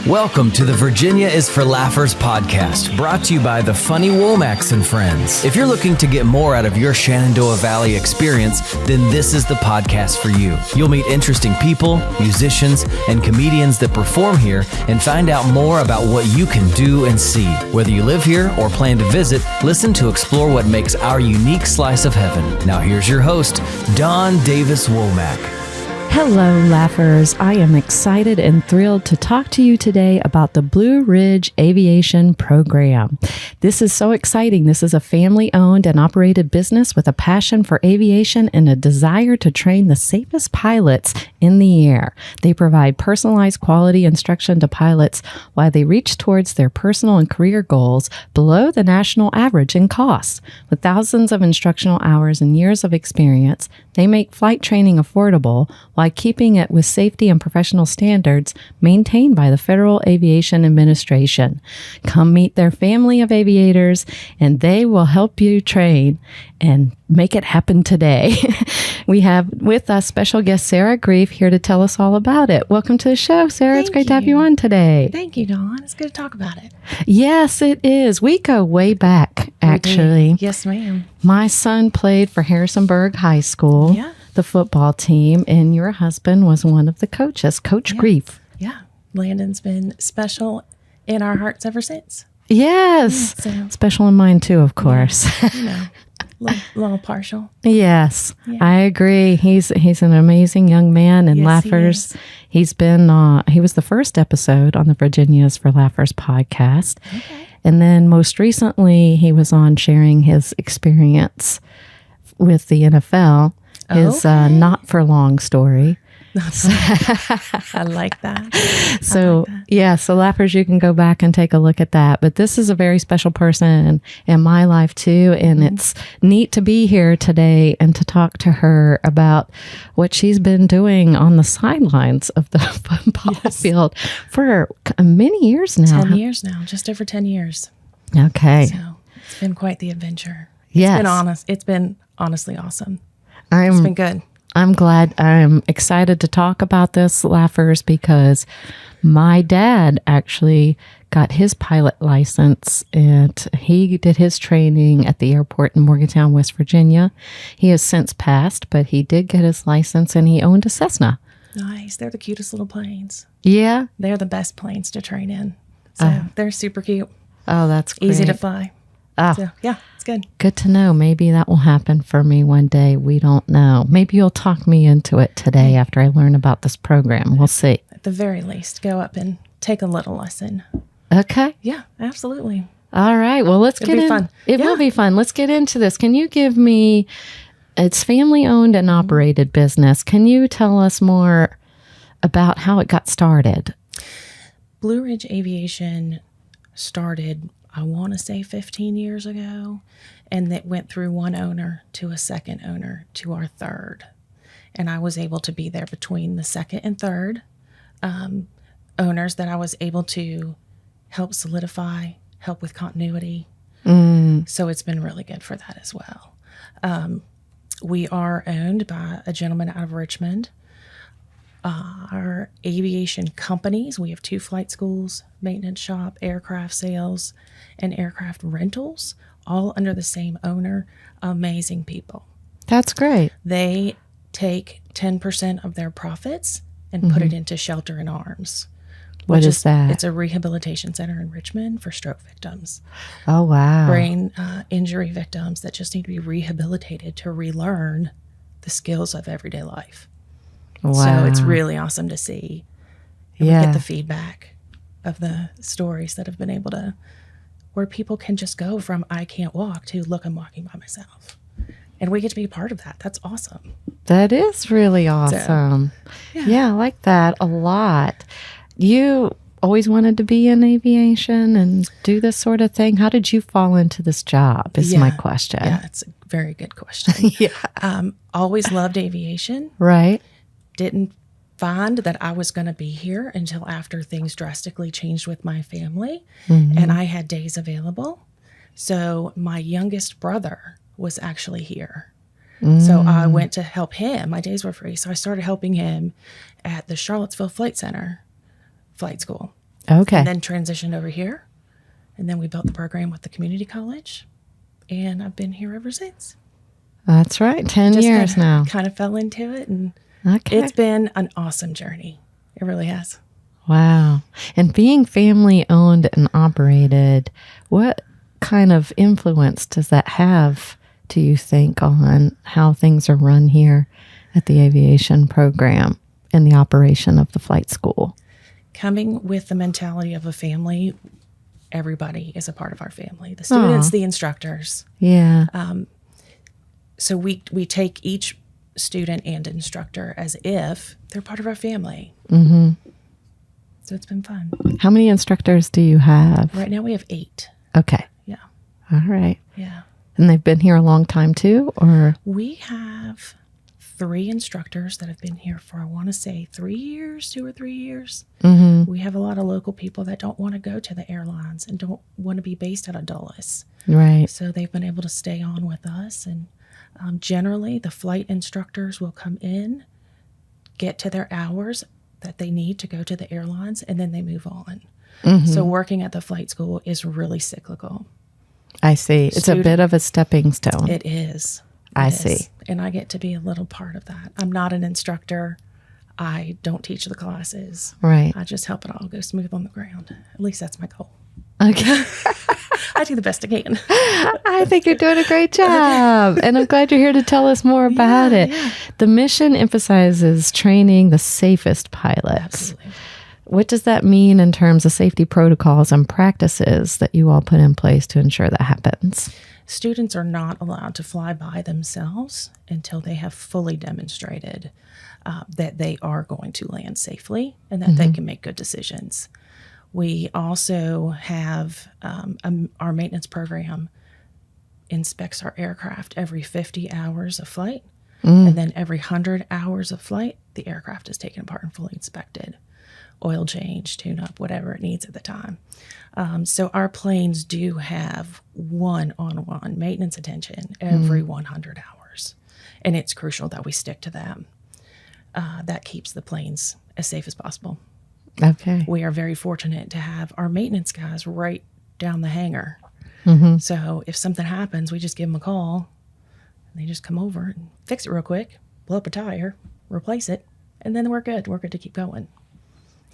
Welcome to the Virginia is for Laughers podcast, brought to you by the funny Womax and Friends. If you're looking to get more out of your Shenandoah Valley experience, then this is the podcast for you. You'll meet interesting people, musicians, and comedians that perform here and find out more about what you can do and see. Whether you live here or plan to visit, listen to explore what makes our unique slice of heaven. Now here's your host, Don Davis Womack. Hello, laughers. I am excited and thrilled to talk to you today about the Blue Ridge Aviation program. This is so exciting. This is a family-owned and operated business with a passion for aviation and a desire to train the safest pilots in the air. They provide personalized quality instruction to pilots while they reach towards their personal and career goals below the national average in costs. With thousands of instructional hours and years of experience, they make flight training affordable while keeping it with safety and professional standards maintained by the Federal Aviation Administration. Come meet their family of aviators, and they will help you train and make it happen today. We have with us special guest Sarah Grief here to tell us all about it. Welcome to the show, Sarah. It's great to have you on today. Thank you, Dawn. It's good to talk about it. Yes, it is. We go way back, actually. Yes, ma'am. My son played for Harrisonburg High School. Yeah. The football team, and your husband was one of the coaches, Coach Grief. Yeah. Landon's been special in our hearts ever since. Yes. Yeah, so, special in mine too, of course. Little partial. Yes, Yeah. I agree. He's an amazing young man, and Yes, Laughers. He's been he was the first episode on the Virginia's for Laughers podcast. Okay. And then most recently he was on sharing his experience with the NFL. His not for long story. I like that. So, so Laughers, you can go back and take a look at that. But this is a very special person in my life too. And it's neat to be here today and to talk to her about what she's been doing on the sidelines of the football field for many years now. 10 years now, just over 10 years. Okay. So it's been quite the adventure. Yes. It's been honestly awesome. It's been good. I'm glad. I'm excited to talk about this, Laughers, because my dad actually got his pilot license and he did his training at the airport in Morgantown, West Virginia. He has since passed, but he did get his license and he owned a Cessna. Nice. They're the cutest little planes. Yeah. They're the best planes to train in. So they're super cute. Oh, that's great. Easy to fly. Oh. So, yeah, it's good. Good to know. Maybe that will happen for me one day. We don't know. Maybe you'll talk me into it today after I learn about this program. We'll see. At the very least, go up and take a little lesson. Okay. Yeah, absolutely. All right. Well, let's get in. Fun. It will be fun. Let's get into this. Can you give me, it's family owned and operated business. Can you tell us more about how it got started? Blue Ridge Aviation started, I want to say 15 years ago, and it went through one owner to a second owner to our third. And I was able to be there between the second and third owners that I was able to help solidify, help with continuity. So it's been really good for that as well. We are owned by a gentleman out of Richmond. Our aviation companies, we have 2 flight schools, maintenance shop, aircraft sales, and aircraft rentals, all under the same owner. Amazing people. That's great. They take 10% of their profits and put it into Shelter in Arms. What is that? It's a rehabilitation center in Richmond for stroke victims. Oh, wow. Brain injury victims that just need to be rehabilitated to relearn the skills of everyday life. Wow. So it's really awesome to see. And we get the feedback of the stories that have been able to, where people can just go from I can't walk to look, I'm walking by myself. And we get to be a part of that. That's awesome. That is really awesome. So, yeah, I like that a lot. You always wanted to be in aviation and do this sort of thing. How did you fall into this job is my question. Yeah, it's a very good question. Yeah. Always loved aviation. Right. Didn't find that I was going to be here until after things drastically changed with my family and I had days available. So my youngest brother was actually here. So I went to help him. My days were free. So I started helping him at the Charlottesville Flight Center flight school. Okay. And then transitioned over here. And then we built the program with the community college. And I've been here ever since. That's right. 10 years now. Kind of fell into it. And Okay. it's been an awesome journey. It really has. Wow. And being family owned and operated, what kind of influence does that have, do you think, on how things are run here at the aviation program and the operation of the flight school? Coming with the mentality of a family, everybody is a part of our family. The students, the instructors. Yeah. So we take each student and instructor as if they're part of our family. Mm-hmm. So it's been fun. How many instructors do you have? Right now we have 8. Okay. Yeah. All right. Yeah. And they've been here a long time too, or? We have 3 instructors that have been here for, I want to say, 3 years, 2 or 3 years. Mm-hmm. We have a lot of local people that don't want to go to the airlines and don't want to be based out of Dulles. Right. So they've been able to stay on with us. And generally, the flight instructors will come in, get to their hours that they need to go to the airlines, and then they move on. Mm-hmm. So working at the flight school is really cyclical. I see. It's a bit of a stepping stone. It is. I see. And I get to be a little part of that. I'm not an instructor. I don't teach the classes. Right. I just help it all go smooth on the ground. At least that's my goal. Okay. I do the best I can. I think you're doing a great job. And I'm glad you're here to tell us more about it. Yeah. The mission emphasizes training the safest pilots. Absolutely. What does that mean in terms of safety protocols and practices that you all put in place to ensure that happens? Students are not allowed to fly by themselves until they have fully demonstrated that they are going to land safely and that they can make good decisions. We also have our maintenance program inspects our aircraft every 50 hours of flight. And then every 100 hours of flight, the aircraft is taken apart and fully inspected. Oil change, tune-up, whatever it needs at the time. So our planes do have one-on-one maintenance attention every 100 hours. And it's crucial that we stick to them. That keeps the planes as safe as possible. Okay. We are very fortunate to have our maintenance guys right down the hangar. So if something happens, we just give them a call. And they just come over and fix it real quick, blow up a tire, replace it, and then we're good. We're good to keep going.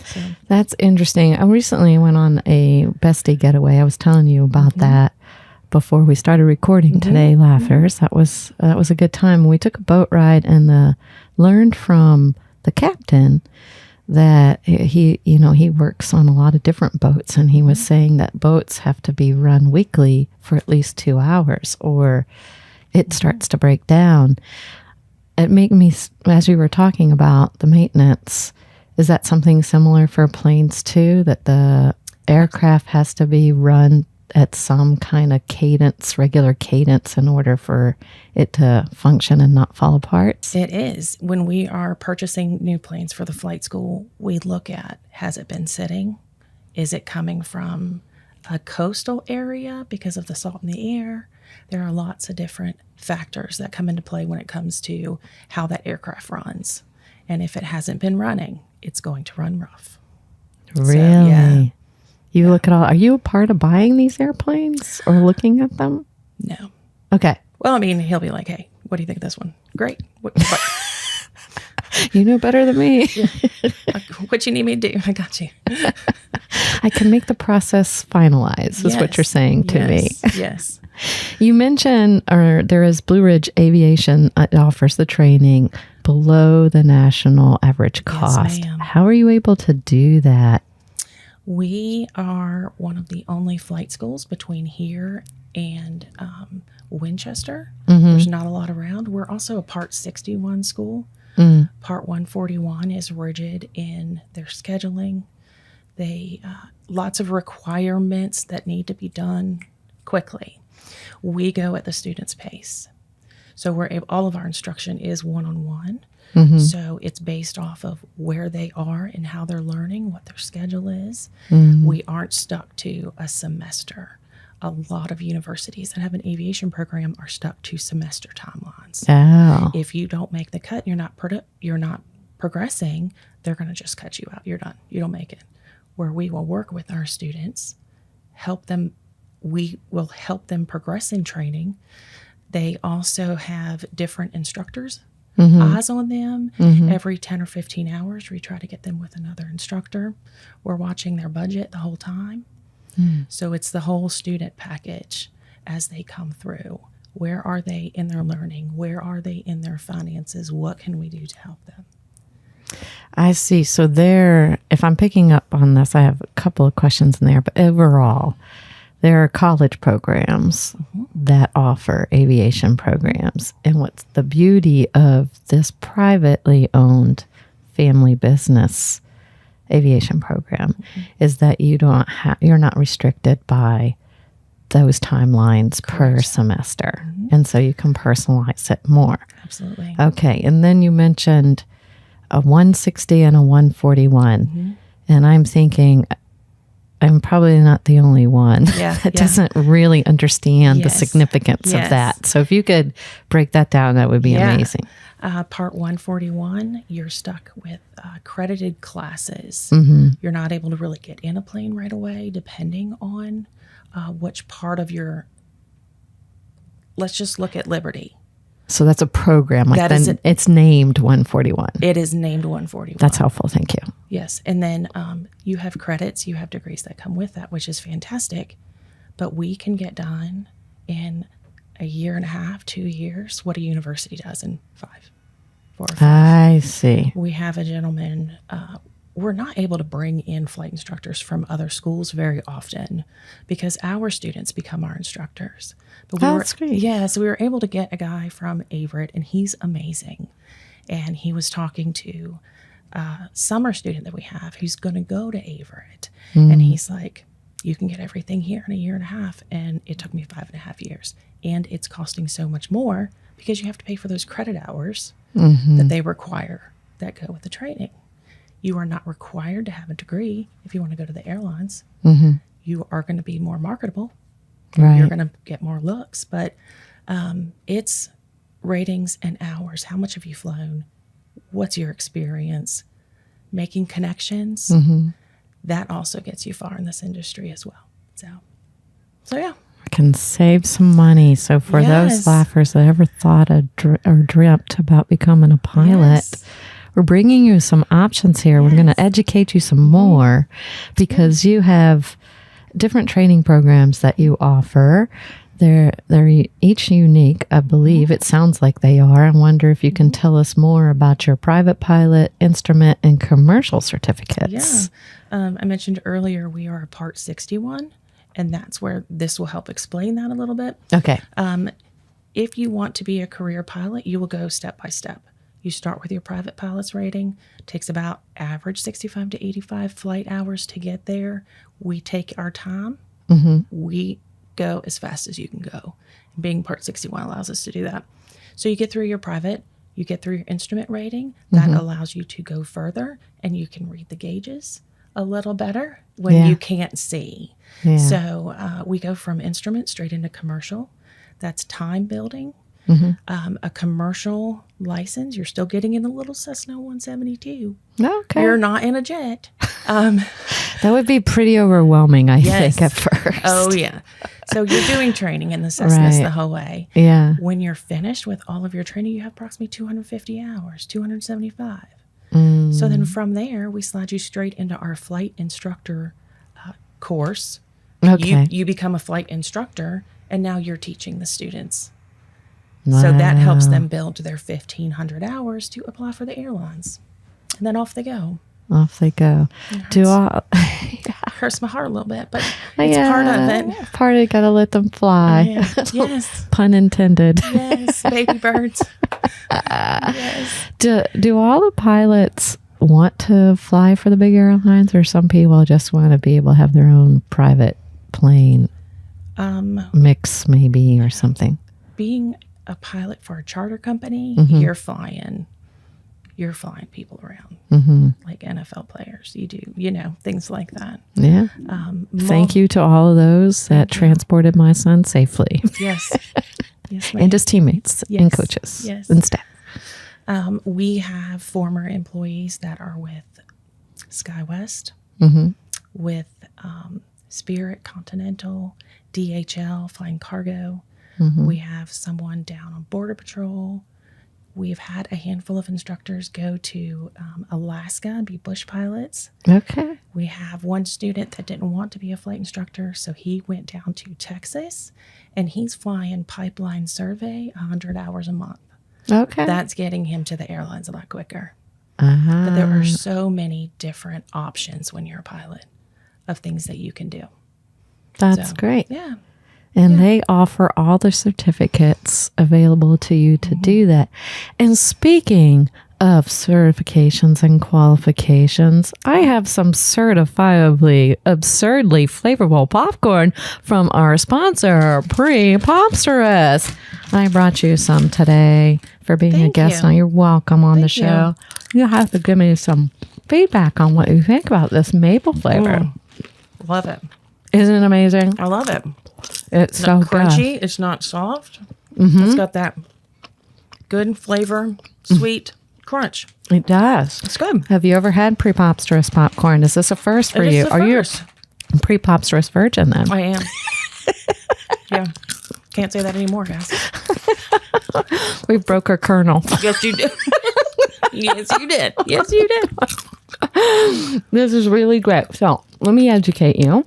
So. That's interesting. I recently went on a bestie getaway. I was telling you about that before we started recording today, Laughers. That was a good time. We took a boat ride and learned from the captain that he works on a lot of different boats, and he was saying that boats have to be run weekly for at least 2 hours or it starts to break down. It made me, as we were talking about the maintenance, is that something similar for planes too, that the aircraft has to be run at some kind of cadence, regular cadence, in order for it to function and not fall apart? It is. When we are purchasing new planes for the flight school, we look at, has it been sitting? Is it coming from a coastal area because of the salt in the air? There are lots of different factors that come into play when it comes to how that aircraft runs. And if it hasn't been running, it's going to run rough. Really? So, yeah. You look at all, are you a part of buying these airplanes or looking at them? No. Okay. Well, I mean, he'll be like, hey, what do you think of this one? Great. What You know better than me. what you need me to do? I got you. I can make the process finalize, is what you're saying to me. Yes. You mentioned, or there is Blue Ridge Aviation. It offers the training below the national average cost. Yes, ma'am. How are you able to do that? We are one of the only flight schools between here and Winchester. There's not a lot around. We're also a Part 61 school. Part 141 is rigid in their scheduling. They lots of requirements that need to be done quickly. We go at the student's pace. So we're able, all of our instruction is one-on-one. So it's based off of where they are and how they're learning, what their schedule is. We aren't stuck to a semester. A lot of universities that have an aviation program are stuck to semester timelines. Oh. If you don't make the cut, you're not progressing, they're going to just cut you out. You're done. You don't make it. where we will work with our students, help them. We will help them progress in training. They also have different instructors, eyes on them. Every 10 or 15 hours, we try to get them with another instructor. We're watching their budget the whole time. So it's the whole student package as they come through. Where are they in their learning? Where are they in their finances? What can we do to help them? I see. So there, if I'm picking up on this, I have a couple of questions in there, but overall, there are college programs that offer aviation programs. And what's the beauty of this privately owned family business aviation program is that you're not restricted by those timelines per semester. And so you can personalize it more. Absolutely. Okay. And then you mentioned a 160 and a 141. And I'm thinking, I'm probably not the only one that doesn't really understand the significance of that. So if you could break that down, that would be amazing. Part 141, you're stuck with credited classes. You're not able to really get in a plane right away, depending on which part of your, let's just look at Liberty. So that's a program. Like it's named 141. It is named 141. That's helpful. Thank you. Yes. And then you have credits, you have degrees that come with that, which is fantastic. But we can get done in a year and a half, 2 years, what a university does in 4 or 5. I see. We have a gentleman, we're not able to bring in flight instructors from other schools very often because our students become our instructors. But that's great. Yeah, so we were able to get a guy from Averett, and he's amazing. And he was talking to a summer student that we have who's going to go to Averett. And he's like, you can get everything here in a year and a half. And it took me 5.5 years. And it's costing so much more because you have to pay for those credit hours that they require that go with the training. You are not required to have a degree if you want to go to the airlines. You are going to be more marketable. Right. You're going to get more looks. But it's ratings and hours. How much have you flown? What's your experience? Making connections. That also gets you far in this industry as well. So yeah. Can save some money. So for those laughers that ever thought or dreamt about becoming a pilot, we're bringing you some options here. We're going to educate you some more because you have different training programs that you offer. They're each unique, I believe. It sounds like they are. I wonder if you can tell us more about your private pilot, instrument, and commercial certificates. I mentioned earlier we are a Part 61, and that's where this will help explain that a little bit. Okay. If you want to be a career pilot, you will go step by step. You start with your private pilot's rating. It takes about average 65 to 85 flight hours to get there. We take our time. We go as fast as you can go. Being Part 61 allows us to do that. So you get through your private, you get through your instrument rating. That allows you to go further, and you can read the gauges a little better when you can't see. So we go from instrument straight into commercial. That's time building. A commercial license, you're still getting in a little Cessna 172. Okay. You're not in a jet. That would be pretty overwhelming, I think, at first. Oh, yeah. So you're doing training in the Cessnas the whole way. Yeah. When you're finished with all of your training, you have approximately 250 hours, 275. So then from there, we slide you straight into our flight instructor course. Okay. You become a flight instructor, and now you're teaching the students. Wow. So that helps them build to their 1,500 hours to apply for the airlines. And then off they go. Off they go. Hurts my heart a little bit, but it's part of it. Part of it, gotta let them fly. Yes. Pun intended. Yes, baby birds. Yes. Do all the pilots want to fly for the big airlines, or some people just want to be able to have their own private plane mix maybe or something? Being a pilot for a charter company, you're flying people around like NFL players. You do, things like that. Yeah. Thank you to all of those that transported my son safely. Yes. Yes, and his teammates and coaches and staff. We have former employees that are with SkyWest. with Spirit, Continental, DHL, Flying Cargo. We have someone down on Border Patrol. We've had a handful of instructors go to Alaska and be bush pilots. Okay. We have one student that didn't want to be a flight instructor, so he went down to Texas, and he's flying pipeline survey 100 hours a month. Okay. That's getting him to the airlines a lot quicker. But there are so many different options when you're a pilot of things that you can do. That's So, great. Yeah. And they offer all the certificates available to you to do that. And speaking of certifications and qualifications, I have some certifiably, absurdly flavorful popcorn from our sponsor, PrePOPsterous. I brought you some today for being a Thank guest. you. Now you're welcome on the Thank show. You'll have to give me some feedback on what you think about this maple flavor. Love it. Isn't it amazing? I love it. It's so good. Crunchy. It's not soft. It's got that good flavor, sweet crunch. It does. It's good. Have you ever had PrePOPsterous popcorn? Is this a first for It is you? the Are you first. a PrePOPsterous virgin then? I am. Yeah. Can't say that anymore, guys. We broke our kernel. Yes, you did. Yes, you did. Yes, you did. This is really great. So let me educate you.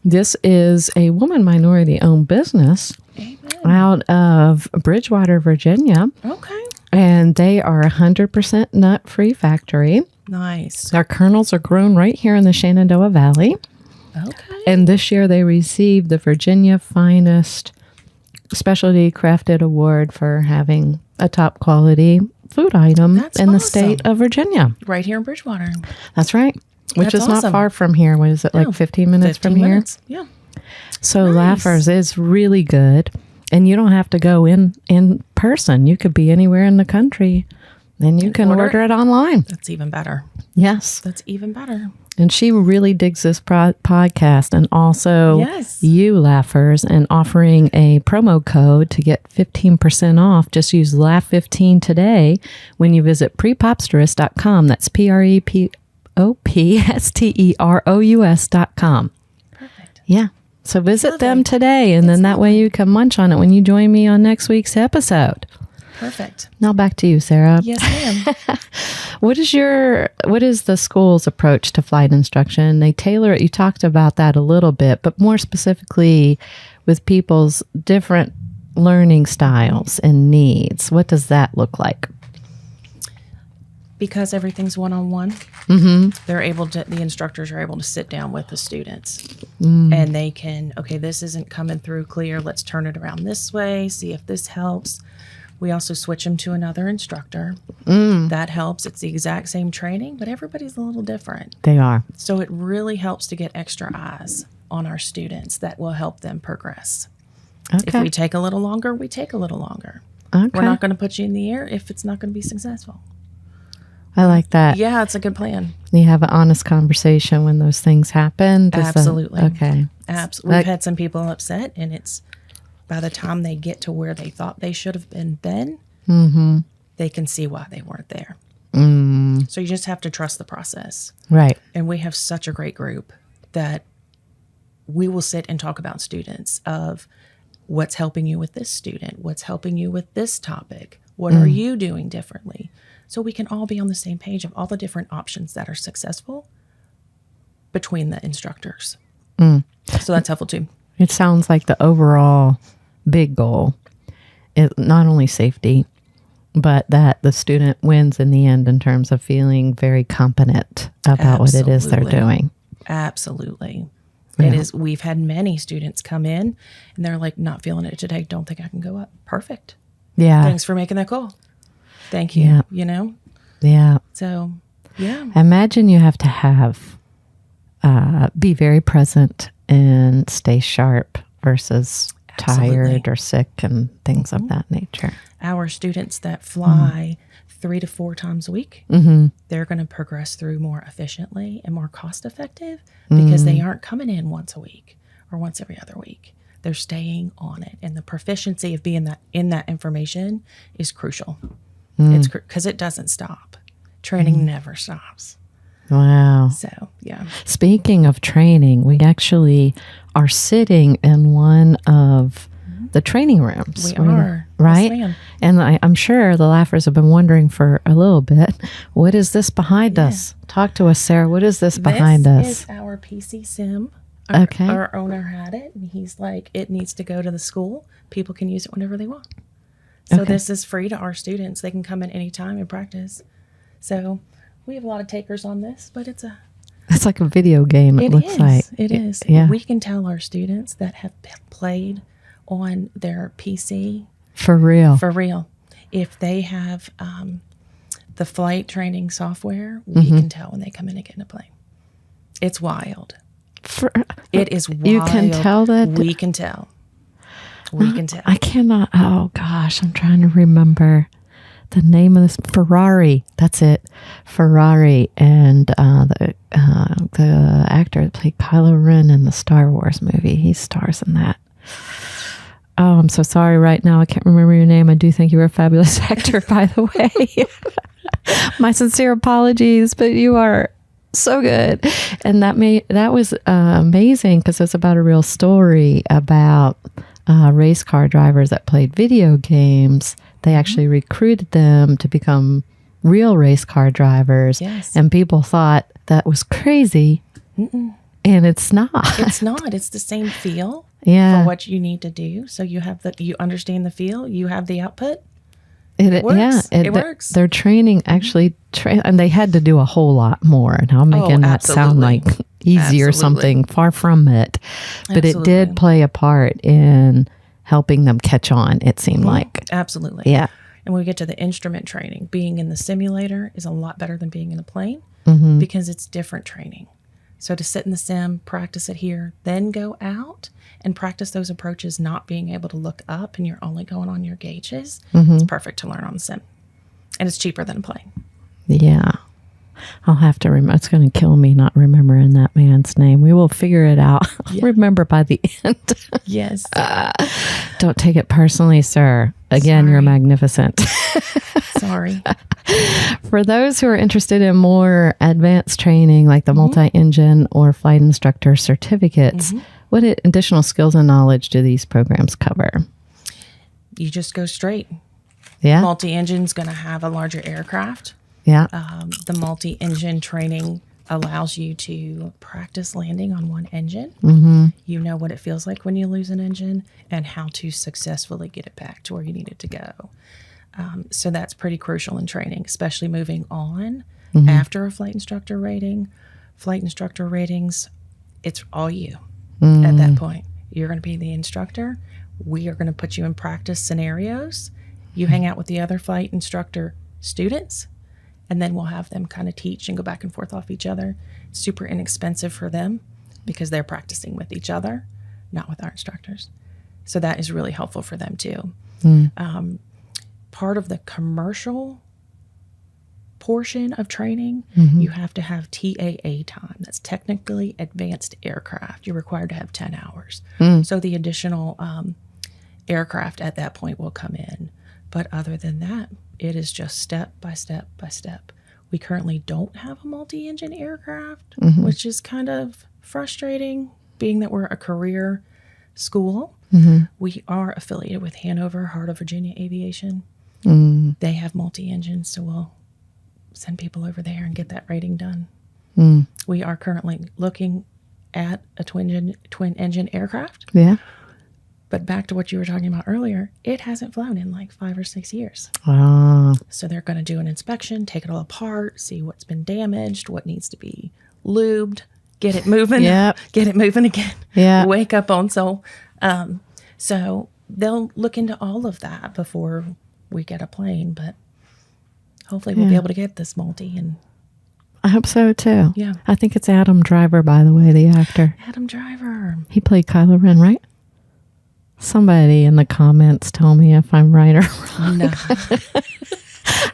This is a woman minority owned business Amen. out of Bridgewater, Virginia. Okay. And they are 100% nut free factory. Nice. Our kernels are grown right here in the Shenandoah Valley. Okay. And this year they received the Virginia Finest Specialty Crafted Award for having a top quality food item That's in the awesome. state of Virginia. Right here in Bridgewater. That's right. Which That's is not awesome. far from here. What is it, like No, 15 minutes 15 from minutes. Yeah. here? So Nice. Laughers is really good. And you don't have to go in person. You could be anywhere in the country and you can order it online. That's even better. Yes. That's even better. And she really digs this podcast, and also Yes. you laughers, and offering a promo code to get 15% off. Just use laugh15 today when you visit prepopsterous.com. That's PREPOPsterous.com. Perfect. Yeah. So visit Love them it. today, and then that way you can munch on it when you join me on next week's episode. Perfect. Now back to you, Sarah. Yes, ma'am. What is the school's approach to flight instruction? They tailor it. You talked about that a little bit, but more specifically with people's different learning styles and needs. What does that look like? Because everything's one-on-one, the instructors are able to sit down with the students and they can, okay, this isn't coming through clear. Let's turn it around this way, see if this helps. We also switch them to another instructor. That helps. It's the exact same training, but everybody's a little different. They are. So it really helps to get extra eyes on our students that will help them progress. Okay. If we take a little longer, we take a little longer. Okay. We're not going to put you in the air if it's not going to be successful. I like that. Yeah, it's a good plan. You have an honest conversation when those things happen. Absolutely. Okay. Absolutely. We've had some people upset, and it's by the time they get to where they thought they should have been then, they can see why they weren't there. So you just have to trust the process. Right. And we have such a great group that we will sit and talk about students of what's helping you with this student, what's helping you with this topic, what are you doing differently? So we can all be on the same page of all the different options that are successful between the instructors. So that's helpful too. It sounds like the overall big goal is not only safety, but that the student wins in the end in terms of feeling very competent about what it is they're Absolutely. doing. Absolutely. Yeah. It is. We've had many students come in and they're like, not feeling it today. Don't think I can go up. Perfect. Yeah. Thanks for making that call. Thank you. Yeah. You know? Yeah. So, yeah. Imagine you have to be very present and stay sharp versus tired Absolutely. or sick and things of that nature. Our students that fly 3 to 4 times a week, they're going to progress through more efficiently and more cost effective because they aren't coming in once a week or once every other week. They're staying on it. And the proficiency of being in that information is crucial. It's because it doesn't stop. Training never stops. Wow. So, yeah. Speaking of training, we actually are sitting in one of the training rooms. We are. Right? Yes, ma'am. And I'm sure the laughers have been wondering for a little bit, what is this behind us? Talk to us, Sarah. What is this behind us? This is our PC sim. Okay. Our owner had it, and he's like, it needs to go to the school. People can use it whenever they want. So this is free to our students. They can come in anytime and practice. So we have a lot of takers on this, but it's like a video game, it looks like. It is. Yeah. We can tell our students that have played on their PC. For real. For real. If they have the flight training software, we can tell when they come in and get in a plane. It's wild. It is wild. You can tell that? We can tell. We can tell. I cannot. Oh, gosh. I'm trying to remember the name of this. Ferrari. That's it. Ferrari. And the actor that played Kylo Ren in the Star Wars movie. He stars in that. Oh, I'm so sorry right now. I can't remember your name. I do think you were a fabulous actor, by the way. My sincere apologies, but you are so good. And that was amazing because it's about a real story about race car drivers that played video games. They actually recruited them to become real race car drivers. Yes. And people thought that was crazy. And it's not. It's not. It's the same feel Yeah. for what you need to do. So you understand the feel, you have the output. It works. Yeah, It works. Their training actually, and they had to do a whole lot more. And I'm making that sound like easy or something. Far from it. But it did play a part in helping them catch on, it seemed like. Absolutely. Yeah. And when we get to the instrument training, being in the simulator is a lot better than being in a plane because it's different training. So to sit in the sim, practice it here, then go out and practice those approaches, not being able to look up and you're only going on your gauges. It's perfect to learn on the sim. And it's cheaper than a plane. Yeah. I'll have to remember. It's going to kill me not remembering that man's name. We will figure it out. I'll remember by the end. Yes. Don't take it personally, sir. Again, you're magnificent. Sorry. For those who are interested in more advanced training, like the multi-engine or flight instructor certificates, what additional skills and knowledge do these programs cover? You just go straight. Yeah. Multi-engine's going to have a larger aircraft. Yeah. The multi-engine training allows you to practice landing on one engine. You know what it feels like when you lose an engine and how to successfully get it back to where you need it to go. So that's pretty crucial in training, especially moving on after a flight instructor rating. Flight instructor ratings, it's all you at that point. You're going to be the instructor. We are going to put you in practice scenarios. You hang out with the other flight instructor students, and then we'll have them kind of teach and go back and forth off each other. It's super inexpensive for them because they're practicing with each other, not with our instructors. So that is really helpful for them too. Part of the commercial portion of training, you have to have TAA time. That's technically advanced aircraft. You're required to have 10 hours. So the additional aircraft at that point will come in. But other than that, it is just step by step by step. We currently don't have a multi-engine aircraft, which is kind of frustrating, being that we're a career school. We are affiliated with Hanover, Heart of Virginia Aviation. They have multi-engines, so we'll send people over there and get that rating done. We are currently looking at a twin engine aircraft. Yeah. But back to what you were talking about earlier, it hasn't flown in like 5 or 6 years. So they're going to do an inspection, take it all apart, see what's been damaged, what needs to be lubed, get it moving, get it moving again, wake up on soul. So they'll look into all of that before we get a plane, but hopefully we'll be able to get this multi. And I hope so too. Yeah. I think it's Adam Driver, by the way, the actor. Adam Driver. He played Kylo Ren, right? Somebody in the comments tell me if I'm right or wrong. No.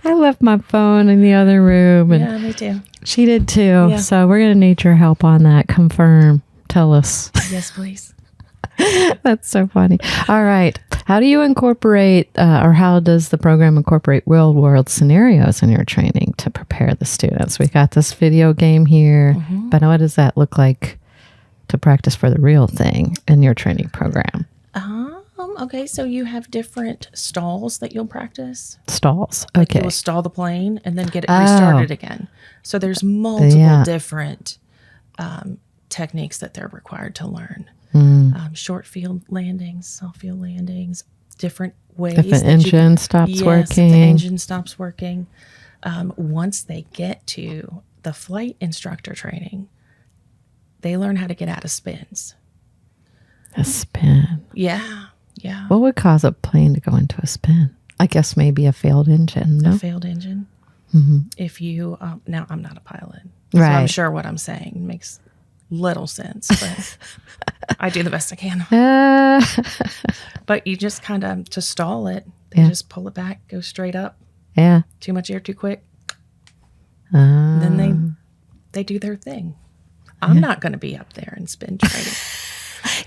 I left my phone in the other room. And Yeah, me too. she did too. Yeah. So we're going to need your help on that. Confirm. Tell us. Yes, please. That's so funny. All right. How do you incorporate, or how does the program incorporate real world scenarios in your training to prepare the students? We got this video game here, but what does that look like to practice for the real thing in your training program? Okay, so you have different stalls that you'll practice. Stalls. Like Okay. you'll stall the plane and then get it restarted again. So there's multiple different techniques that they're required to learn. Short field landings, soft field landings, different ways. If an engine stops working. If the engine stops working. Once they get to the flight instructor training, they learn how to get out of spins. A spin. Yeah. What would cause a plane to go into a spin? I guess maybe a failed engine. No? A failed engine. If you, now I'm not a pilot, so Right. I'm sure what I'm saying makes little sense, but I do the best I can. But you just kind of, to stall it, they just pull it back, go straight up. Yeah. Too much air, too quick. Then they do their thing. I'm not going to be up there in spin training.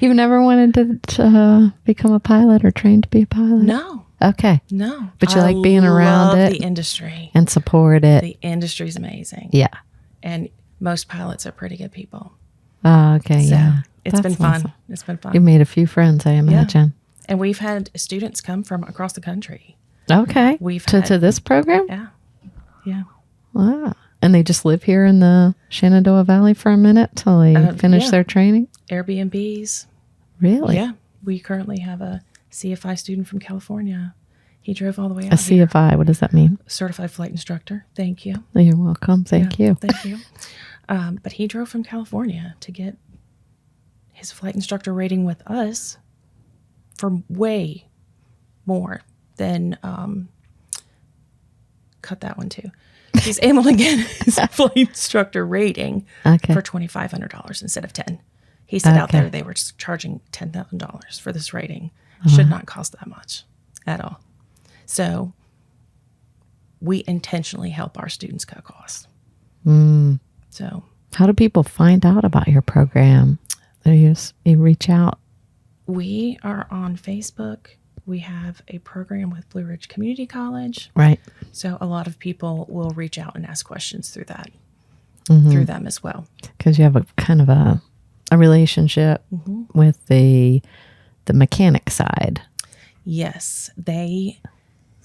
You've never wanted to become a pilot or trained to be a pilot? No. Okay. No. But you like being around love it the industry. and support it. The industry's amazing. Yeah. And most pilots are pretty good people. Oh, okay. So Yeah. it's been That's fun. awesome. It's been fun. You made a few friends, I imagine. And we've had students come from across the country. Okay. We've to had- this program? Yeah. Yeah. Wow. And they just live here in the Shenandoah Valley for a minute till they finish yeah. their training? Airbnbs. Really? Yeah. We currently have a CFI student from California. He drove all the way A out here. CFI, what does that mean? Certified flight instructor. Thank you. Oh, you're welcome. Thank you. Thank you. But he drove from California to get his flight instructor rating with us for way more than, cut that one too. He's able to get his flight instructor rating Okay. for $2,500 instead of $10,000. He said out Okay. there they were charging $10,000 for this rating. Should not cost that much at all. So we intentionally help our students cut costs. So How do people find out about your program? You reach out? we are on Facebook. We have a program with Blue Ridge Community College. Right. So a lot of people will reach out and ask questions through that, Mm-hmm. through them as well. Because you have a kind of a relationship with the mechanic side. Yes, the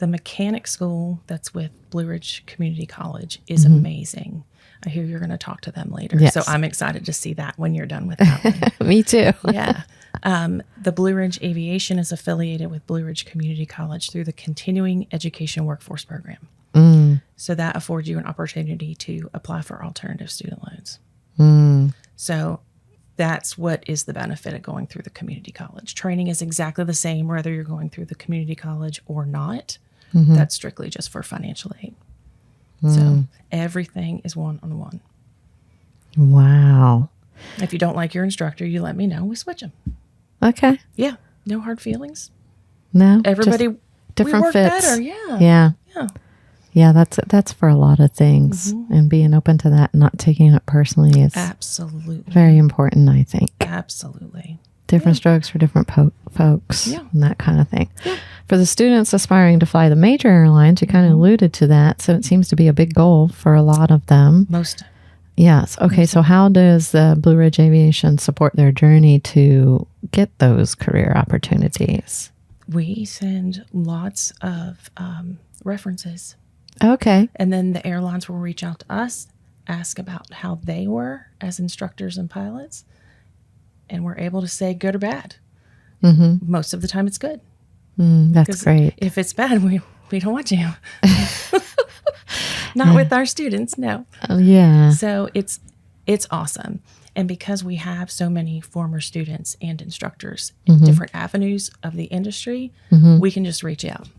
mechanic school that's with Blue Ridge Community College is amazing. I hear you're going to talk to them later. Yes. So I'm excited to see that when you're done with that one. Me too. Yeah. The Blue Ridge Aviation is affiliated with Blue Ridge Community College through the Continuing Education Workforce Program. So that affords you an opportunity to apply for alternative student loans. So that's what is the benefit of going through the community college. Training is exactly the same whether you're going through the community college or not. That's strictly just for financial aid. So everything is one-on-one. Wow. If you don't like your instructor, you let me know. We switch them. Okay. Yeah. No hard feelings. No. Everybody, just different we work fits. better. Yeah. Yeah. Yeah. Yeah, that's for a lot of things. And being open to that and not taking it personally is Absolutely. very important, I think. Absolutely. Different strokes for different folks Yeah. and that kind of thing. For the students aspiring to fly the major airlines, you kind of alluded to that. So it seems to be a big goal for a lot of them. Most. Yes. Okay. So how does the Blue Ridge Aviation support their journey to get those career opportunities? We send lots of references. Okay. And then the airlines will reach out to us, ask about how they were as instructors and pilots. And we're able to say good or bad. Most of the time it's good. That's 'Cause great. If it's bad, we don't want you. Not with our students, no. Yeah. So it's awesome. And because we have so many former students and instructors in different avenues of the industry, we can just reach out.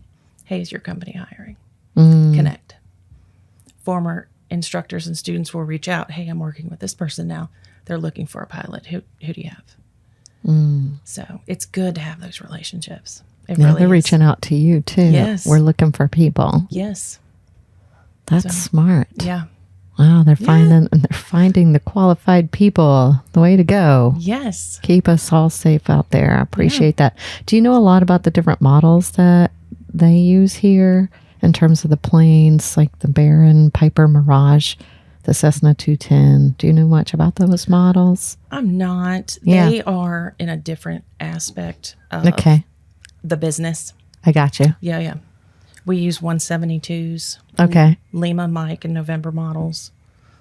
Hey, is your company hiring? Connect. Former instructors and students will reach out. Hey, I'm working with this person now. They're looking for a pilot. Who do you have? So it's good to have those relationships. It Yeah, really they're is. reaching out to you too. Yes. We're looking for people. Yes. That's smart. Yeah. Wow, they're finding the qualified people. The way to go. Yes. Keep us all safe out there. I appreciate that. Do you know a lot about the different models that they use here in terms of the planes, like the Baron, Piper, Mirage, the Cessna 210? Do you know much about those models? I'm not. Yeah. They are in a different aspect of the business. I got you. Yeah. We use 172s. Okay. Lima, Mike, and November models.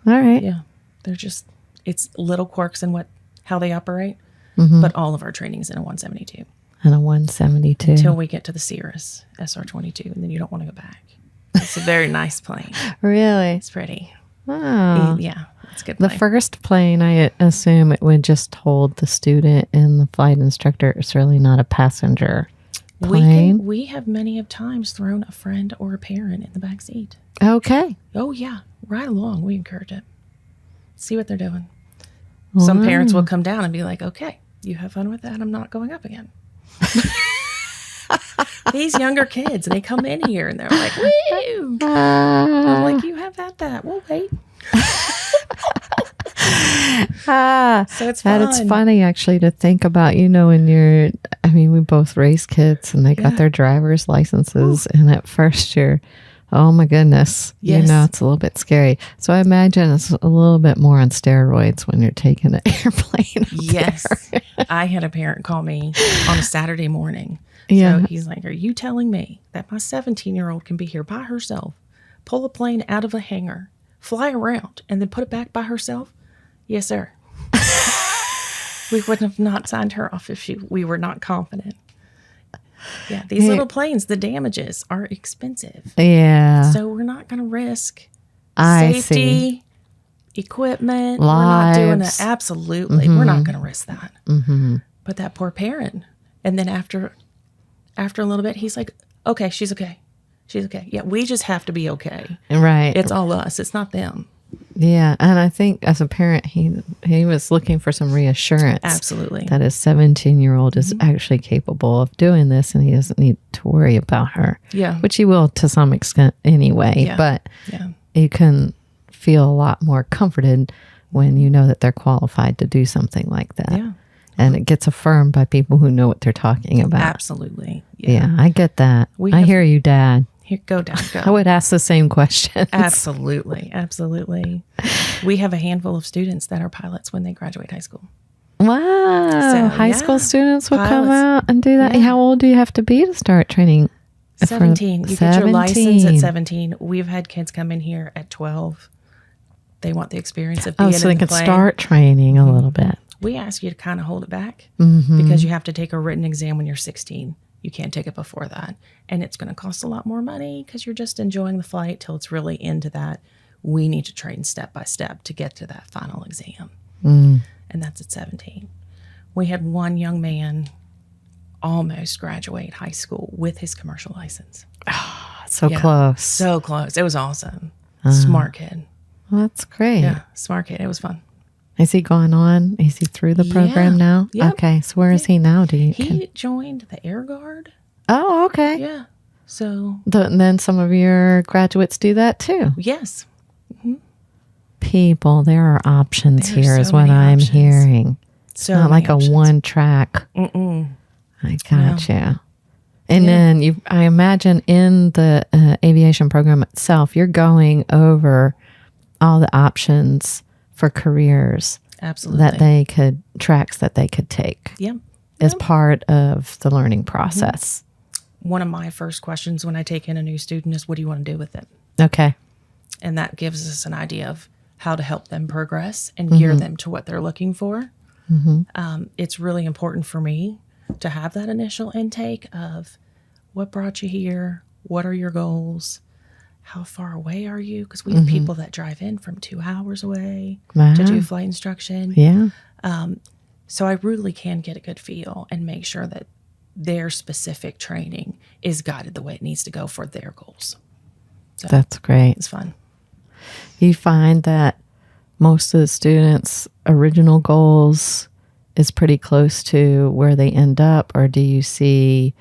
All right. Yeah. They're just, it's little quirks in how they operate, but all of our training is in a 172. And a 172. Until we get to the Cirrus SR22, and then you don't want to go back. It's a very nice plane. Really? It's pretty. Oh. Yeah, it's a good The plane. first plane, I assume it would just hold the student and the flight instructor. It's really not a passenger plane. We have many of times thrown a friend or a parent in the back seat. Okay. Oh, yeah. Right along. We encourage it. See what they're doing. Some parents will come down and be like, okay, you have fun with that. I'm not going up again. These younger kids, they come in here and they're like, woo! I'm like, you have had that. We'll wait. So it's fun. And it's funny actually to think about, we both raised kids and they got their driver's licenses. And at first oh my goodness, Yes. it's a little bit scary. So I imagine it's a little bit more on steroids when you're taking an airplane. Yes. I had a parent call me on a Saturday morning. Yeah. So he's like, are you telling me that my 17-year-old can be here by herself, pull a plane out of a hangar, fly around, and then put it back by herself? Yes, sir. We wouldn't have not signed her off if we were not confident. Yeah, these little planes, the damages are expensive. Yeah. So we're not going to risk I safety, equipment. Lives. We're not doing it. Absolutely. We're not going to risk that. But that poor parent. And then after a little bit, he's like, okay, she's okay. She's okay. Yeah, we just have to be okay. Right. It's all us. It's not them. Yeah. And I think as a parent, he was looking for some reassurance. Absolutely. That his 17-year-old is actually capable of doing this and he doesn't need to worry about her. Yeah. Which he will to some extent anyway. Yeah. But Yeah. you can feel a lot more comforted when you know that they're qualified to do something like that. Yeah. And it gets affirmed by people who know what they're talking about. Absolutely. Yeah, I get that. I have- hear you, Dad. Here, go down. Go. I would ask the same question. Absolutely. Absolutely. We have a handful of students that are pilots when they graduate high school. Wow. So, High school students will come Pilots. out and do that. Yeah. How old do you have to be to start training? 17. You get your license at 17. We've had kids come in here at 12. They want the experience of being Oh, so they in the can plane. start training a little bit. We ask you to kind of hold it back because you have to take a written exam when you're 16. You can't take it before that. And it's going to cost a lot more money because you're just enjoying the flight till it's really into that. We need to train step by step to get to that final exam. And that's at 17. We had one young man almost graduate high school with his commercial license. So Yeah. close. So close. It was awesome. Smart kid. Well, that's great. Yeah, smart kid. It was fun. Is he going on? Is he through the program Yeah. now? Yep. Okay. So where is he now? He joined the Air Guard. Oh, okay. Yeah. So, And then some of your graduates do that too. yes. People, there are options There are here so is what many I'm options. hearing. It's So not many like a options. one track. I gotcha. And then I imagine in the aviation program itself, you're going over all the options for careers Absolutely. tracks that they could take Yep. as part of the learning process. One of my first questions when I take in a new student is, what do you want to do with it? Okay. And that gives us an idea of how to help them progress and gear them to what they're looking for. It's really important for me to have that initial intake of what brought you here, what are your goals, how far away are you? Because we have people that drive in from 2 hours away to do flight instruction. Yeah. So I really can get a good feel and make sure that their specific training is guided the way it needs to go for their goals. So That's great. it's fun. You find that most of the students' original goals is pretty close to where they end up, or do you see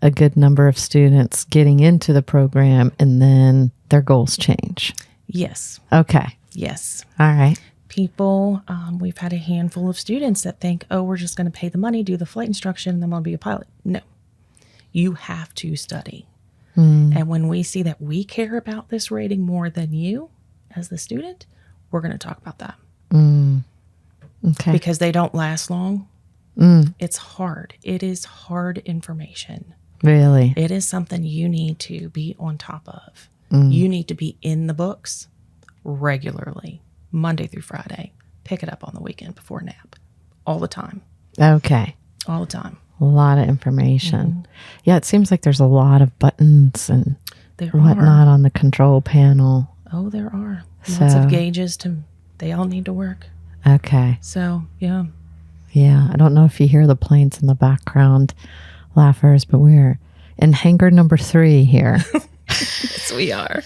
a good number of students getting into the program and then their goals change? Yes. Okay. Yes. All right. People, we've had a handful of students that think, oh, we're just going to pay the money, do the flight instruction, and then I'll be a pilot. No. You have to study. And when we see that we care about this rating more than you as the student, we're going to talk about that. Okay. Because they don't last long. It's hard. It is hard information. Really? It is something you need to be on top of. You need to be in the books regularly, Monday through Friday. Pick it up on the weekend before nap. All the time. Okay. All the time. A lot of information. Yeah, it seems like there's a lot of buttons and There whatnot are. on the control panel. Oh, there are. Lots So- of gauges they all need to work. Okay. So, yeah. Yeah, I don't know if you hear the planes in the background, laughers, but we're in hangar number 3 here Yes, we are.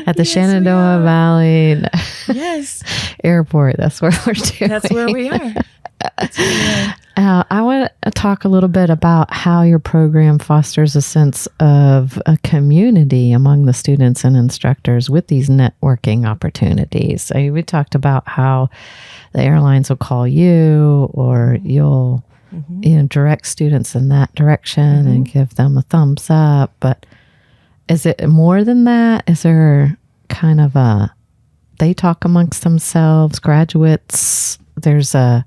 at the Yes, we Shenandoah are. Valley Yes. Airport. That's where we're doing. That's where we are. That's where we are. I want to talk a little bit about how your program fosters a sense of a community among the students and instructors with these networking opportunities. So we talked about how the airlines will call you, or you'll direct students in that direction and give them a thumbs up. But is it more than that? Is there kind of they talk amongst themselves, graduates? There's a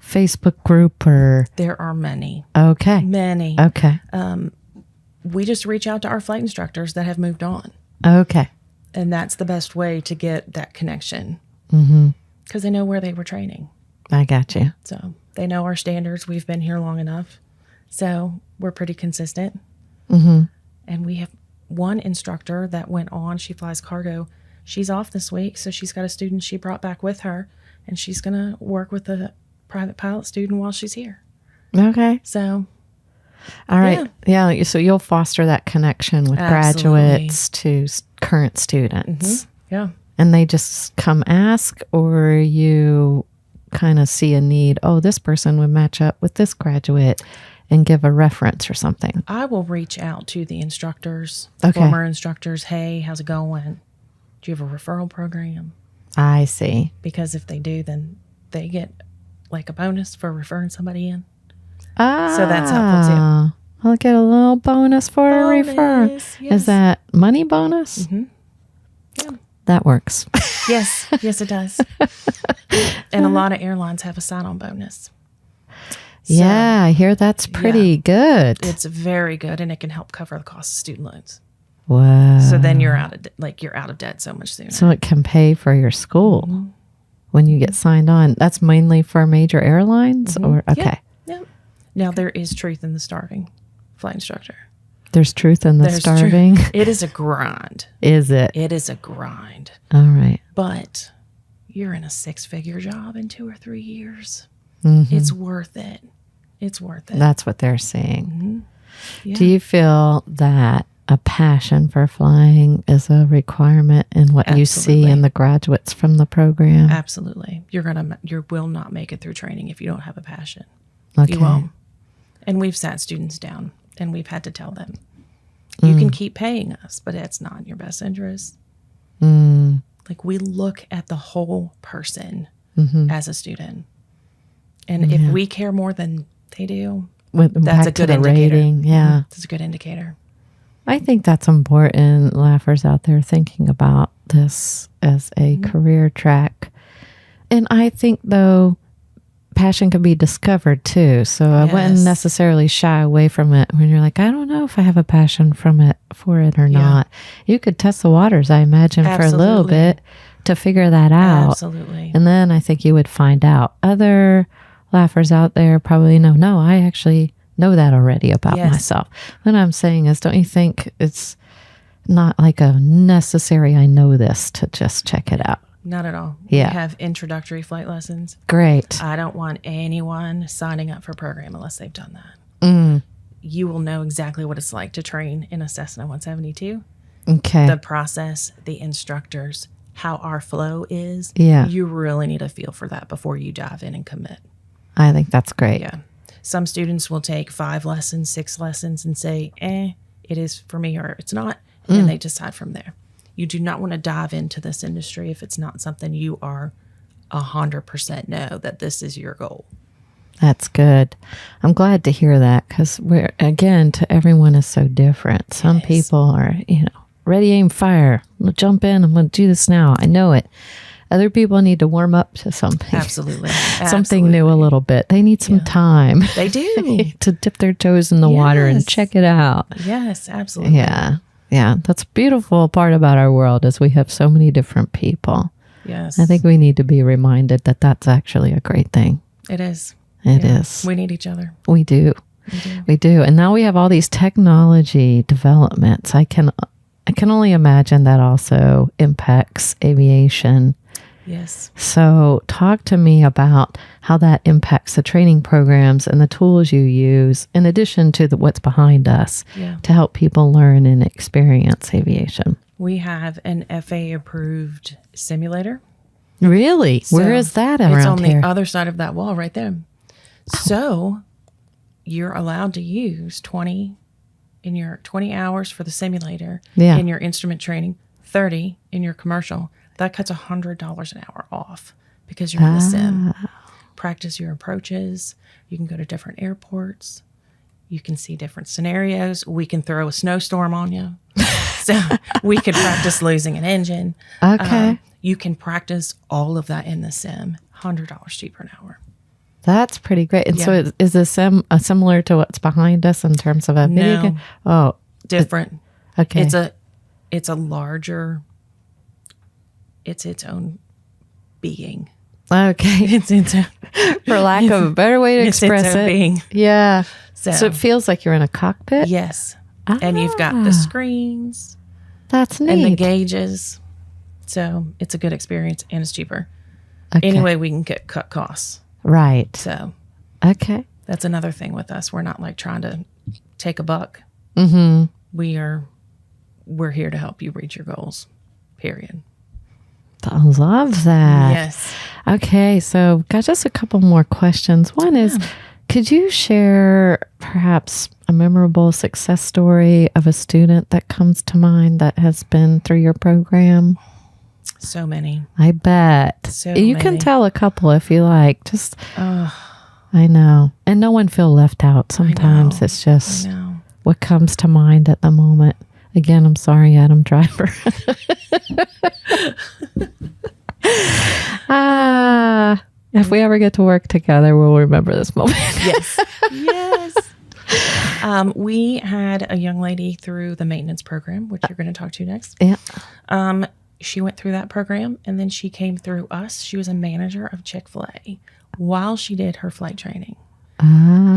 Facebook group, or There are many. okay. Many. Okay. We just reach out to our flight instructors that have moved on. Okay. And that's the best way to get that connection. Because they know where they were training. I got you. So they know our standards. We've been here long enough. So we're pretty consistent. And we have one instructor that went on. She flies cargo. She's off this week. So she's got a student she brought back with her. And she's going to work with the private pilot student while she's here. Okay. So, All right. Yeah. So you'll foster that connection with Absolutely. graduates to current students. yeah. And they just come ask, or you kind of see a need. Oh, this person would match up with this graduate, and give a reference or something. I will reach out to the instructors, Okay. former instructors. Hey, how's it going? Do you have a referral program? I see. Because if they do, then they get like a bonus for referring somebody in. Ah, So that's helpful too. I'll get a little bonus for a refer. Bonus, Is yes. that money bonus? Yeah. That works. Yes, yes, it does. And a lot of airlines have a sign-on bonus. So Yeah, I hear that's pretty good. it's very good, and it can help cover the cost of student loans. Wow. So then you're out of debt so much sooner. So it can pay for your school when you get signed on. That's mainly for major airlines, or okay. Yeah. Now there is truth in the starving flight instructor. There's truth in the There's starving. It is a grind. Is it? It is a grind. All right. But you're in a 6-figure job in 2 or 3 years. Mm-hmm. It's worth it. It's worth it. That's what they're saying. Yeah. Do you feel that a passion for flying is a requirement in what you see Absolutely. in the graduates from the program? Absolutely. You will not make it through training if you don't have a passion. Okay. You won't. And we've sat students down and we've had to tell them, you can keep paying us, but it's not in your best interest. Like, we look at the whole person as a student. And if we care more than they do, With, that's a back to good the indicator. rating, yeah. That's a good indicator. I think that's important, laughers out there thinking about this as a career track. And I think, though, passion can be discovered too. So I wouldn't Yes. necessarily shy away from it when you're like, I don't know if I have a passion for it or not. You could test the waters, I imagine, for a little Absolutely. bit to figure that out. Absolutely. And then I think you would find out. Other laughers out there probably know, no, I actually know that already about Yes. myself. What I'm saying is, don't you think it's not like a necessary, I know this, to just check it out? Not at all. Yeah. We have introductory flight lessons. Great. I don't want anyone signing up for a program unless they've done that. You will know exactly what it's like to train in a Cessna 172. Okay. The process, the instructors, how our flow is. Yeah. You really need a feel for that before you dive in and commit. I think that's great. Yeah. Some students will take 5 lessons, 6 lessons and say, it is for me or it's not. And then they decide from there. You do not want to dive into this industry if it's not something you are 100% know that this is your goal. That's good. I'm glad to hear that because we're, again, to everyone is so different. Some people are, ready, aim, fire. We'll jump in. I'm going to do this now. I know it. Other people need to warm up to something. Absolutely. Something new a little bit. They need some time. They do. to dip their toes in the water and check it out. Yes, absolutely. Yeah. Yeah. That's a beautiful part about our world is we have so many different people. Yes. I think we need to be reminded that that's actually a great thing. It is. It is. We need each other. We do. We do. And now we have all these technology developments. I can only imagine that also impacts aviation. Yes. So talk to me about how that impacts the training programs and the tools you use in addition to what's behind us to help people learn and experience aviation. We have an FAA approved simulator. Really? Where is that around here? It's on the other side of that wall right there. So you're allowed to use 20 hours for the simulator in your instrument training, 30 in your commercial. That cuts $100 an hour off because you're in the sim. Practice your approaches. You can go to different airports. You can see different scenarios. We can throw a snowstorm on you. So we can practice losing an engine. Okay. You can practice all of that in the sim. $100 cheaper an hour. That's pretty great. And so is the sim similar to what's behind us in terms of a video game? Oh, different. Okay. It's a larger, it's its own being. Okay. For lack of a better way to express it. Being. Yeah. So it feels like you're in a cockpit? Yes. And you've got the screens. That's neat. And the gauges. So it's a good experience and it's cheaper. Okay. Anyway, we can cut costs. Right. So. Okay. That's another thing with us. We're not like trying to take a buck. Mm-hmm. We're here to help you reach your goals. Period. I love that. Yes. Okay, so got just a couple more questions. One is, could you share perhaps a memorable success story of a student that comes to mind that has been through your program? So many. I bet. You can tell a couple if you like. Just, I know. And no one feel left out. Sometimes it's just what comes to mind at the moment. Again, I'm sorry, Adam Driver. If we ever get to work together, we'll remember this moment. Yes. Yes. We had a young lady through the maintenance program, which you're going to talk to next. Yeah. She went through that program, and then she came through us. She was a manager of Chick-fil-A while she did her flight training.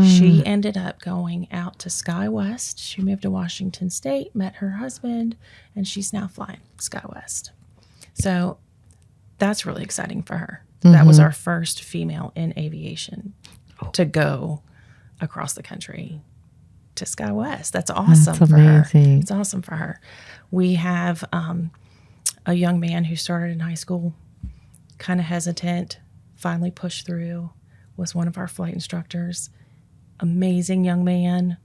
She ended up going out to SkyWest. She moved to Washington State, met her husband, and she's now flying SkyWest. So that's really exciting for her. Mm-hmm. That was our first female in aviation to go across the country to SkyWest. That's awesome for her. It's awesome for her. We have a young man who started in high school, kind of hesitant, finally pushed through, was one of our flight instructors. Amazing young man.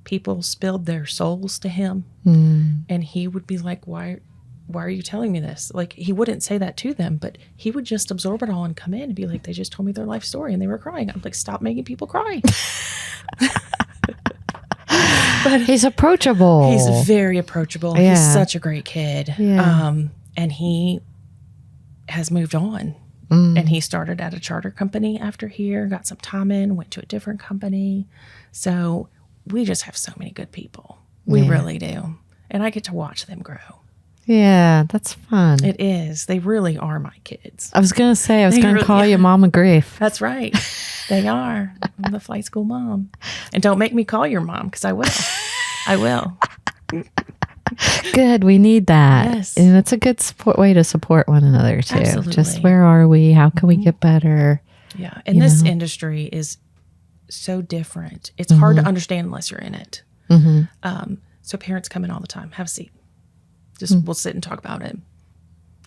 People spilled their souls to him. And he would be like, why are you telling me this? Like, he wouldn't say that to them, but he would just absorb it all and come in and be like, they just told me their life story and they were crying. I'm like, stop making people cry. But he's approachable. He's very approachable. Yeah. He's such a great kid. Yeah. And he has moved on. And he started at a charter company after here, got some time in, went to a different company. So we just have so many good people. We really do. And I get to watch them grow. Yeah, that's fun. It is. They really are my kids. I was going to say, I was going to call you Mama Grief. That's right. They are. I'm the flight school mom. And don't make me call your mom, because I will. I will. Good. We need that. Yes. And it's a good way to support one another, too. Absolutely. Just where are we? How can we get better? Yeah. And this industry is so different. It's hard to understand unless you're in it. So parents come in all the time. Have a seat. Just we'll sit and talk about it.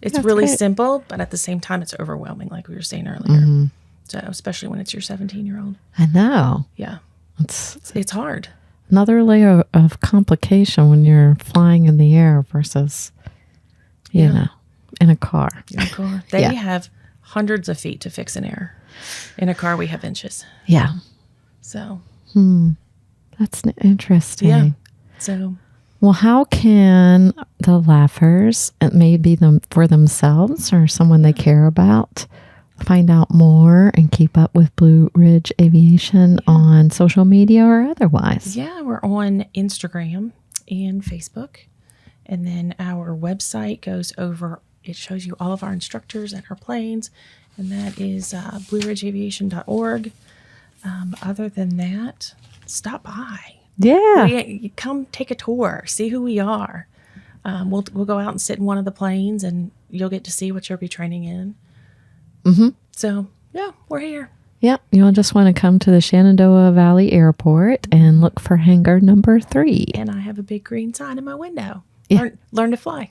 It's That's really great. Simple, but at the same time, it's overwhelming, like we were saying earlier. So especially when it's your 17-year-old. I know. Yeah. It's hard. Another layer of complication when you're flying in the air versus you know, in a car. They have hundreds of feet to fix an error. In a car, we have inches. Yeah. So. That's interesting. Yeah. So. Well, how can the laughers, it may be them for themselves or someone they care about, find out more and keep up with Blue Ridge Aviation on social media or otherwise? Yeah, we're on Instagram and Facebook. And then our website goes over, it shows you all of our instructors and our planes. And that is blueridgeaviation.org. Other than that, stop by. Yeah. You come take a tour, see who we are. We'll go out and sit in one of the planes, and you'll get to see what you'll be training in. Mm-hmm. So, yeah, we're here. Yeah, you'll just want to come to the Shenandoah Valley Airport and look for hangar number 3. And I have a big green sign in my window. Yeah. Learn to fly.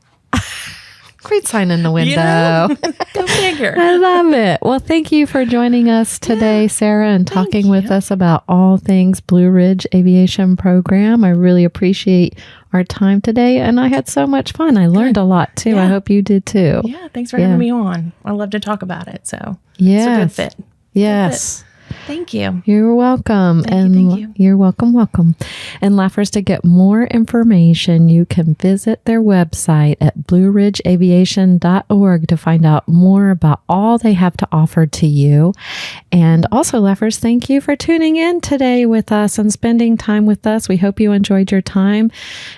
Great sign in the window. You know? Go figure. I love it. Well, thank you for joining us today, Sarah, and talking with us about all things Blue Ridge Aviation Program. I really appreciate our time today, and I had so much fun. I learned a lot, too. I hope you did, too. Yeah, thanks for having me on. I love to talk about it, so yes. It's a good fit. Yes. Thank you. You're welcome. Thank you. You're welcome. And laughers, to get more information, you can visit their website at blueridgeaviation.org to find out more about all they have to offer to you. And also, laughers, thank you for tuning in today with us and spending time with us. We hope you enjoyed your time.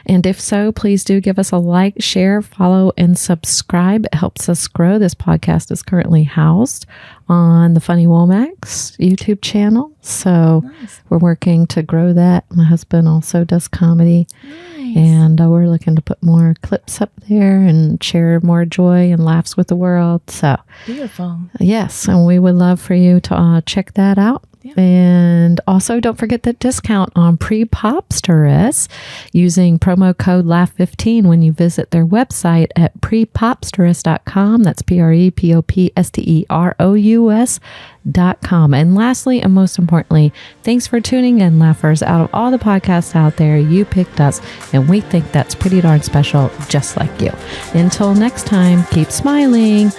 And if so, please do give us a like, share, follow, and subscribe. It helps us grow. This podcast is currently housed on the Funny Womax YouTube channel. So we're working to grow that. My husband also does comedy. Nice. And we're looking to put more clips up there and share more joy and laughs with the world. So beautiful. Yes, and we would love for you to check that out. Yeah. And also, don't forget the discount on PrePOPsterous using promo code LAUGH15 when you visit their website at PrePOPsterous.com. That's PrePOPsterous.com. And lastly, and most importantly, thanks for tuning in, laughers. Out of all the podcasts out there, you picked us, and we think that's pretty darn special, just like you. Until next time, keep smiling.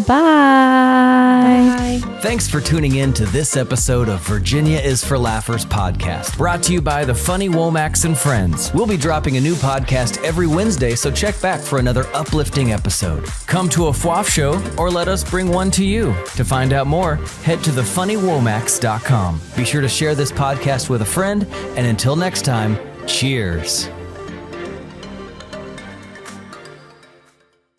Bye. Thanks for tuning in to this episode of Virginia is for Laughers podcast, brought to you by the Funny Womax and Friends. We'll be dropping a new podcast every Wednesday, so check back for another uplifting episode. Come to a FWAF show or let us bring one to you. To find out more, head to thefunnywomax.com. Be sure to share this podcast with a friend, and until next time, cheers.